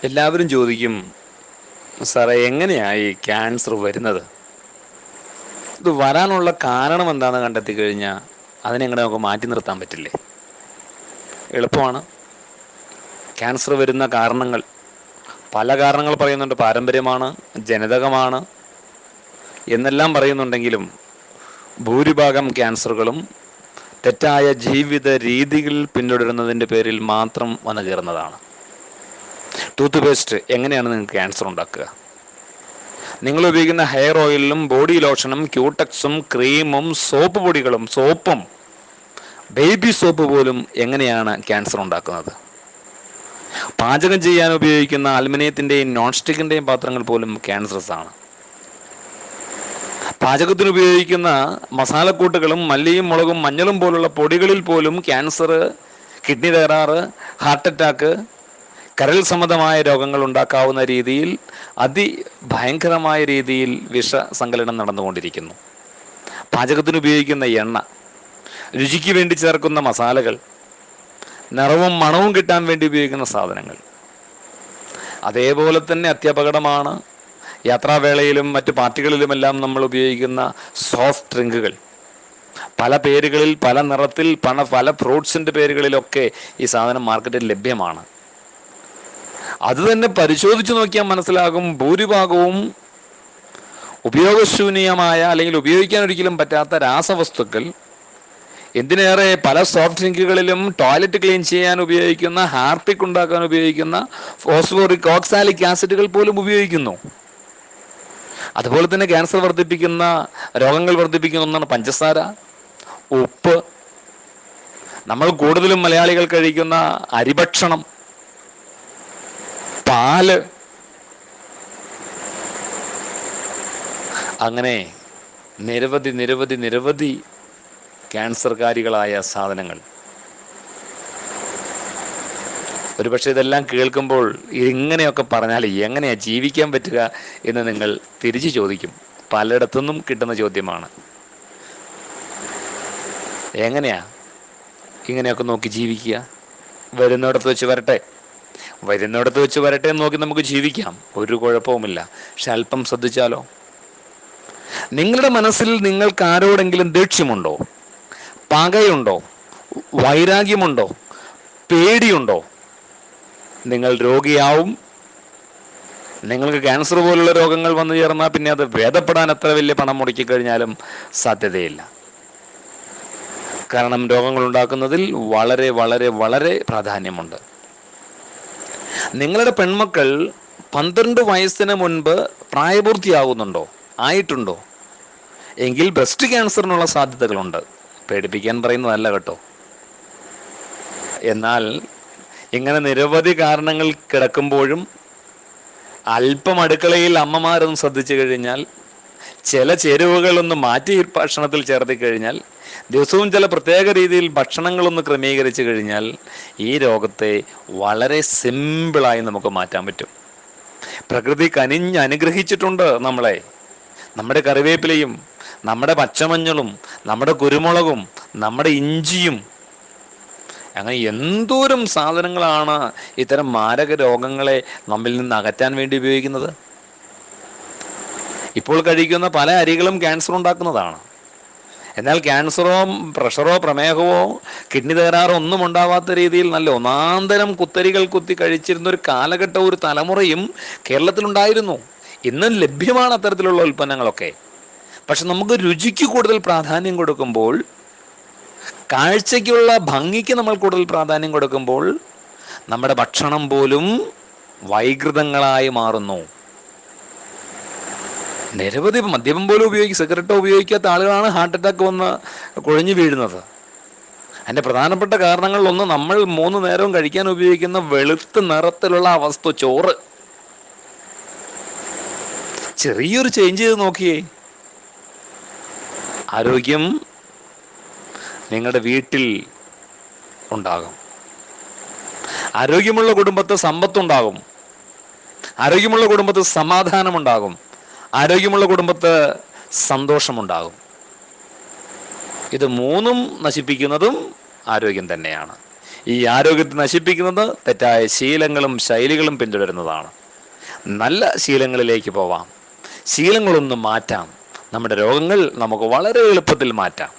എല്ലാവരും ചോദിക്കും, സാറേ എങ്ങനെയായി ക്യാൻസർ വരുന്നത്? ഇത് വരാനുള്ള കാരണം എന്താണെന്ന് കണ്ടെത്തി കഴിഞ്ഞാൽ അതിനെങ്ങനെ നമുക്ക് മാറ്റി നിർത്താൻ പറ്റില്ലേ? എളുപ്പമാണ്. ക്യാൻസർ വരുന്ന കാരണങ്ങൾ പല കാരണങ്ങൾ പറയുന്നുണ്ട്. പാരമ്പര്യമാണ്, ജനിതകമാണ് എന്നെല്ലാം പറയുന്നുണ്ടെങ്കിലും ഭൂരിഭാഗം ക്യാൻസറുകളും തെറ്റായ ജീവിത രീതികൾ പിന്തുടരുന്നതിൻ്റെ പേരിൽ മാത്രം വന്നു കയറുന്നതാണ്. ടൂത്ത് പേസ്റ്റ് എങ്ങനെയാണ് നിങ്ങൾക്ക് ക്യാൻസർ ഉണ്ടാക്കുക? നിങ്ങൾ ഉപയോഗിക്കുന്ന ഹെയർ ഓയിലിലും ബോഡി ലോഷനും ക്യൂടെക്സും ക്രീമും സോപ്പ് പൊടികളും സോപ്പും ബേബി സോപ്പ് പോലും എങ്ങനെയാണ് ക്യാൻസർ ഉണ്ടാക്കുന്നത്? പാചകം ചെയ്യാൻ ഉപയോഗിക്കുന്ന അലുമിനിയത്തിൻ്റെയും നോൺ സ്റ്റിക്കിൻ്റെയും പാത്രങ്ങൾ പോലും ക്യാൻസറസ് ആണ്. പാചകത്തിന് ഉപയോഗിക്കുന്ന മസാലക്കൂട്ടുകളും മല്ലിയും മുളകും മഞ്ഞളും പോലുള്ള പൊടികളിൽ പോലും ക്യാൻസർ, കിഡ്നി തകരാറ്, ഹാർട്ട് അറ്റാക്ക്, കരൾ സംബന്ധമായ രോഗങ്ങൾ ഉണ്ടാക്കാവുന്ന രീതിയിൽ അതിഭയങ്കരമായ രീതിയിൽ വിഷസങ്കലനം നടന്നുകൊണ്ടിരിക്കുന്നു. പാചകത്തിന് ഉപയോഗിക്കുന്ന എണ്ണ, രുചിക്ക് വേണ്ടി ചേർക്കുന്ന മസാലകൾ, നിറവും മണവും കിട്ടാൻ വേണ്ടി ഉപയോഗിക്കുന്ന സാധനങ്ങൾ, അതേപോലെ തന്നെ അത്യപകടമാണ് യാത്രാവേളയിലും മറ്റ് പാർട്ടികളിലുമെല്ലാം നമ്മൾ ഉപയോഗിക്കുന്ന സോഫ്റ്റ് ഡ്രിങ്കുകൾ. പല പേരുകളിൽ, പല നിറത്തിൽ, പല ഫ്രൂട്ട്സിൻ്റെ പേരുകളിലൊക്കെ ഈ സാധനം മാർക്കറ്റിൽ ലഭ്യമാണ്. അത് തന്നെ പരിശോധിച്ച് നോക്കിയാൽ മനസ്സിലാകും, ഭൂരിഭാഗവും ഉപയോഗശൂന്യമായ അല്ലെങ്കിൽ ഉപയോഗിക്കാൻ ഒരിക്കലും പറ്റാത്ത രാസവസ്തുക്കൾ. എന്തിനേറെ പല സോഫ്റ്റ് ഡ്രിങ്കുകളിലും ടോയ്ലറ്റ് ക്ലീൻ ചെയ്യാൻ ഉപയോഗിക്കുന്ന, ഹാർപ്പിക് ഉണ്ടാക്കാൻ ഉപയോഗിക്കുന്ന ഫോസ്ഫോറിക് ഓക്സാലിക് ആസിഡുകൾ പോലും ഉപയോഗിക്കുന്നു. അതുപോലെ തന്നെ ക്യാൻസർ വർദ്ധിപ്പിക്കുന്ന, രോഗങ്ങൾ വർദ്ധിപ്പിക്കുന്ന ഒന്നാണ് പഞ്ചസാര, ഉപ്പ്, നമ്മൾ കൂടുതലും മലയാളികൾ കഴിക്കുന്ന അരിഭക്ഷണം, പാല്, അങ്ങനെ നിരവധി നിരവധി നിരവധി ക്യാൻസർകാരികളായ സാധനങ്ങൾ. ഒരുപക്ഷെ ഇതെല്ലാം കേൾക്കുമ്പോൾ ഇങ്ങനെയൊക്കെ പറഞ്ഞാൽ എങ്ങനെയാ ജീവിക്കാൻ പറ്റുക എന്ന് നിങ്ങൾ തിരിച്ചു ചോദിക്കും. പലയിടത്തുനിന്നും കിട്ടുന്ന ചോദ്യമാണ്. എങ്ങനെയാ ഇങ്ങനെയൊക്കെ നോക്കി ജീവിക്കുക? വരുന്നിടത്ത് വെച്ച് വരട്ടെ, വരുന്നിടത്ത് വെച്ച് വരട്ടെ എന്ന് നോക്കി നമുക്ക് ജീവിക്കാം, ഒരു കുഴപ്പവുമില്ല. പക്ഷെ അല്പം ശ്രദ്ധിച്ചാലോ? നിങ്ങളുടെ മനസ്സിൽ നിങ്ങൾക്ക് ആരോടെങ്കിലും ദേഷ്യമുണ്ടോ? പകയുണ്ടോ? വൈരാഗ്യമുണ്ടോ? പേടിയുണ്ടോ? നിങ്ങൾ രോഗിയാവും. നിങ്ങൾക്ക് ക്യാൻസർ പോലുള്ള രോഗങ്ങൾ വന്നു ചേർന്നാൽ പിന്നെ അത് ഭേദപ്പെടാൻ എത്ര വലിയ പണം മുടക്കി കഴിഞ്ഞാലും സാധ്യതയില്ല. കാരണം രോഗങ്ങൾ ഉണ്ടാക്കുന്നതിൽ വളരെ വളരെ വളരെ പ്രാധാന്യമുണ്ട്. നിങ്ങളുടെ പെൺമക്കൾ 12 വയസ്സിന് മുൻപ് പ്രായപൂർത്തിയാകുന്നുണ്ടോ? ആയിട്ടുണ്ടോ? എങ്കിൽ ബ്രസ്റ്റ് ക്യാൻസറിനുള്ള സാധ്യതകളുണ്ട്. പേടിപ്പിക്കാൻ പറയുന്നതല്ല കേട്ടോ. എന്നാൽ ഇങ്ങനെ നിരവധി കാരണങ്ങൾ കിടക്കുമ്പോഴും അല്പം അടുക്കളയിൽ അമ്മമാരൊന്ന് ശ്രദ്ധിച്ചു കഴിഞ്ഞാൽ, ചില ചേരുവകളൊന്ന് മാറ്റി ഭക്ഷണത്തിൽ ചേർത്തി കഴിഞ്ഞാൽ, ദിവസവും ചില പ്രത്യേക രീതിയിൽ ഭക്ഷണങ്ങളൊന്ന് ക്രമീകരിച്ചു കഴിഞ്ഞാൽ ഈ രോഗത്തെ വളരെ സിമ്പിളായി നമുക്ക് മാറ്റാൻ പറ്റും. പ്രകൃതി കനിഞ്ഞ് അനുഗ്രഹിച്ചിട്ടുണ്ട് നമ്മളെ. നമ്മുടെ കറിവേപ്പിലയും നമ്മുടെ പച്ചമഞ്ഞളും നമ്മുടെ കുരുമുളകും നമ്മുടെ ഇഞ്ചിയും, അങ്ങനെ എന്തോരം സാധനങ്ങളാണ് ഇത്തരം മാരക രോഗങ്ങളെ നമ്മിൽ നിന്ന് അകറ്റാൻ വേണ്ടി ഉപയോഗിക്കുന്നത്. ഇപ്പോൾ കഴിക്കുന്ന പല അരികളും ക്യാൻസർ ഉണ്ടാക്കുന്നതാണ്. എന്നാൽ ക്യാൻസറോ പ്രഷറോ പ്രമേഹമോ കിഡ്നി തകരാറോ ഒന്നും ഉണ്ടാവാത്ത രീതിയിൽ നല്ല ഒന്നാന്തരം കുത്തരികൾ കുത്തി കഴിച്ചിരുന്ന ഒരു കാലഘട്ടം, ഒരു തലമുറയും കേരളത്തിലുണ്ടായിരുന്നു. ഇന്നും ലഭ്യമാണ് അത്തരത്തിലുള്ള ഉൽപ്പന്നങ്ങളൊക്കെ. പക്ഷെ നമുക്ക് രുചിക്ക് കൂടുതൽ പ്രാധാന്യം കൊടുക്കുമ്പോൾ, കാഴ്ചയ്ക്കുള്ള ഭംഗിക്ക് നമ്മൾ കൂടുതൽ പ്രാധാന്യം കൊടുക്കുമ്പോൾ നമ്മുടെ ഭക്ഷണം പോലും വൈകൃതങ്ങളായി മാറുന്നു. നിരവധി മദ്യപം പോലും സിഗരറ്റോ ഉപയോഗിക്കാത്ത ആളുകളാണ് ഹാർട്ട് അറ്റാക്ക് വന്ന് കുഴഞ്ഞു വീഴുന്നത്. അതിൻ്റെ പ്രധാനപ്പെട്ട കാരണങ്ങളിലൊന്ന് നമ്മൾ 3 നേരവും കഴിക്കാൻ ഉപയോഗിക്കുന്ന വെളുത്ത നിറത്തിലുള്ള വസ്തു, ചോറ്. ചെറിയൊരു ചേഞ്ച് ചെയ്ത് നോക്കിയേ, ആരോഗ്യം നിങ്ങളുടെ വീട്ടിൽ ഉണ്ടാകും. ആരോഗ്യമുള്ള കുടുംബത്തിൽ സമ്പത്തുണ്ടാകും. ആരോഗ്യമുള്ള കുടുംബത്തിൽ സമാധാനമുണ്ടാകും. ആരോഗ്യമുള്ള കുടുംബത്തിൽ സന്തോഷമുണ്ടാകും. ഇത് മൂന്നും നശിപ്പിക്കുന്നതും ആരോഗ്യം തന്നെയാണ്. ഈ ആരോഗ്യത്തെ നശിപ്പിക്കുന്നത് തെറ്റായ ശീലങ്ങളും ശൈലികളും പിന്തുടരുന്നതാണ്. നല്ല ശീലങ്ങളിലേക്ക് പോവാം, ശീലങ്ങളൊന്നും മാറ്റാം, നമ്മുടെ രോഗങ്ങൾ നമുക്ക് വളരെ എളുപ്പത്തിൽ മാറ്റാം.